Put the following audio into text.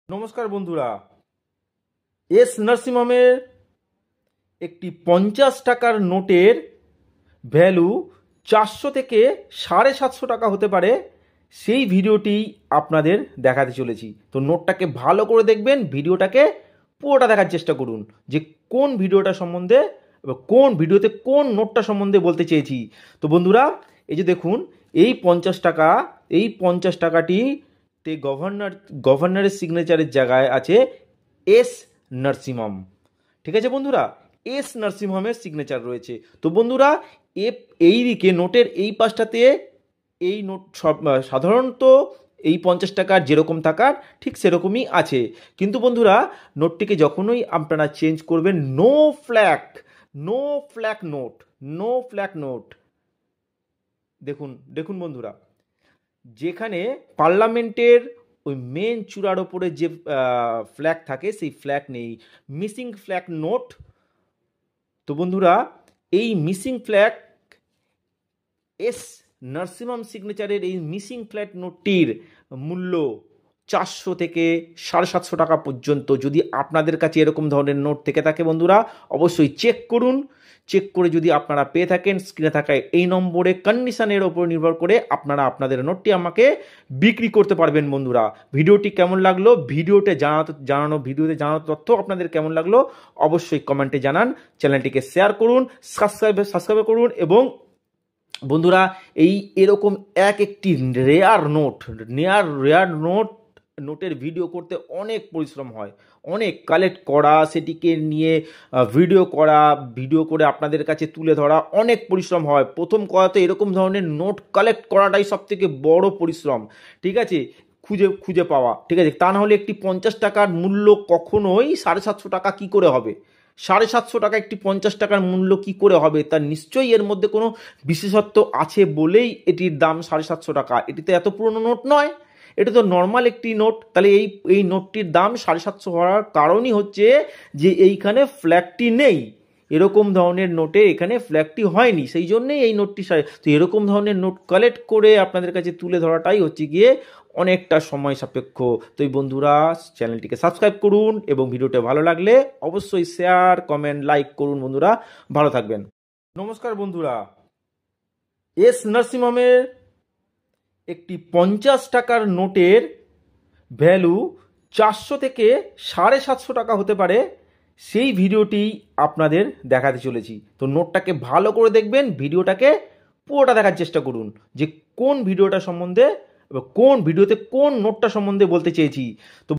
নমস্কার বন্ধুরা, এস নার্সিংহোমের একটি 50 টাকার নোটের ভ্যালু 400 থেকে 750 টাকা হতে পারে, সেই ভিডিওটি আপনাদের দেখাতে চলেছি। তো নোটটাকে ভালো করে দেখবেন, ভিডিওটাকে পুরোটা দেখার চেষ্টা করুন যে কোন ভিডিওটা সম্বন্ধে বা কোন ভিডিওতে কোন নোটটা সম্বন্ধে বলতে চেয়েছি। তো বন্ধুরা, এই যে দেখুন, এই 50 টাকা, এই 50 টাকাটিতে গভর্নরের সিগনেচারের জায়গায় আছে এস নার্সিংহোম। ঠিক আছে বন্ধুরা, এস নার্সিংহোমের সিগনেচার রয়েছে। তো বন্ধুরা, এই দিকে নোটের এই পাশটাতে এই নোট সব সাধারণত এই 50 টাকার যেরকম থাকার ঠিক সেরকমই আছে। কিন্তু বন্ধুরা, নোটটিকে যখনই আপনারা চেঞ্জ করবেন, no flag, no flag note, no flag note. দেখুন দেখুন বন্ধুরা, যেখানে পার্লামেন্টের ওই মেন চূড়ার ওপরে যে ফ্ল্যাগ থাকে সেই ফ্ল্যাগ নেই, মিসিং ফ্ল্যাগ নোট। তো বন্ধুরা, এই মিসিং ফ্ল্যাগ এস নার্সিংহোম সিগনেচারের এই মিসিং ফ্ল্যাগ নোটটির মূল্য 400 থেকে 750 টাকা পর্যন্ত। যদি আপনাদের কাছে এরকম ধরনের নোট থেকে থাকে বন্ধুরা, অবশ্যই চেক করুন। চেক করে যদি আপনারা পেয়ে থাকেন, স্ক্রিনে থাকা এই নম্বরে কন্ডিশনের ওপর নির্ভর করে আপনারা আপনাদের নোটটি আমাকে বিক্রি করতে পারবেন। বন্ধুরা, ভিডিওটি কেমন লাগলো, ভিডিওতে জানানো তথ্য আপনাদের কেমন লাগলো অবশ্যই কমেন্টে জানান। চ্যানেলটিকে শেয়ার করুন, সাবস্ক্রাইব করুন। এবং বন্ধুরা, এরকম একটি রেয়ার নোটের ভিডিও করতে অনেক পরিশ্রম হয়, অনেক কালেক্ট করা, সেটিকে নিয়ে ভিডিও করে আপনাদের কাছে তুলে ধরা অনেক পরিশ্রম হয়। প্রথম কথাতে এরকম ধরনের নোট কালেক্ট করাটাই সব থেকে বড় পরিশ্রম। ঠিক আছে, খুঁজে পাওয়া। ঠিক আছে, তা না হলে একটি 50 টাকার মূল্য কখনোই 750 টাকা কি করে হবে? 750 টাকা একটি 50 টাকার মূল্য কি করে হবে? তার নিশ্চয়ই এর মধ্যে কোনো বিশেষত্ব আছে বলেই এটির দাম 750 টাকা। এটি তো এত পুরনো নোট নয়, এটা তো নর্মাল একটি নোট। তাহলে এই নোটটির দাম 750 হওয়ার কারণই হচ্ছে যে এইখানে ফ্ল্যাগটি নেই। এরকম ধরনের নোটে এখানে ফ্ল্যাগটি হয়নি, সেই জন্যই এই নোটটি। তো এরকম ধরনের নোট কালেক্ট করে আপনাদের কাছে তুলে ধরাটাই হচ্ছে গিয়ে অনেকটা সময় সাপেক্ষ। তো এই বন্ধুরা, চ্যানেলটিকে সাবস্ক্রাইব করুন এবং ভিডিওটা ভালো লাগলে অবশ্যই শেয়ার, কমেন্ট, লাইক করুন। বন্ধুরা, ভালো থাকবেন। নমস্কার বন্ধুরা, এস নার্সিংহোমের একটি 50 টাকার নোটের ভ্যালু 400 থেকে 750 টাকা হতে পারে, সেই ভিডিওটি আপনাদের দেখাতে চলেছি। তো নোটটাকে ভালো করে দেখবেন, ভিডিওটাকে পুরোটা দেখার চেষ্টা করুন যে কোন ভিডিওটা সম্বন্ধে, কোন ভিডিওতে কোন নোটটা সম্বন্ধে বলতে চেয়েছি। তো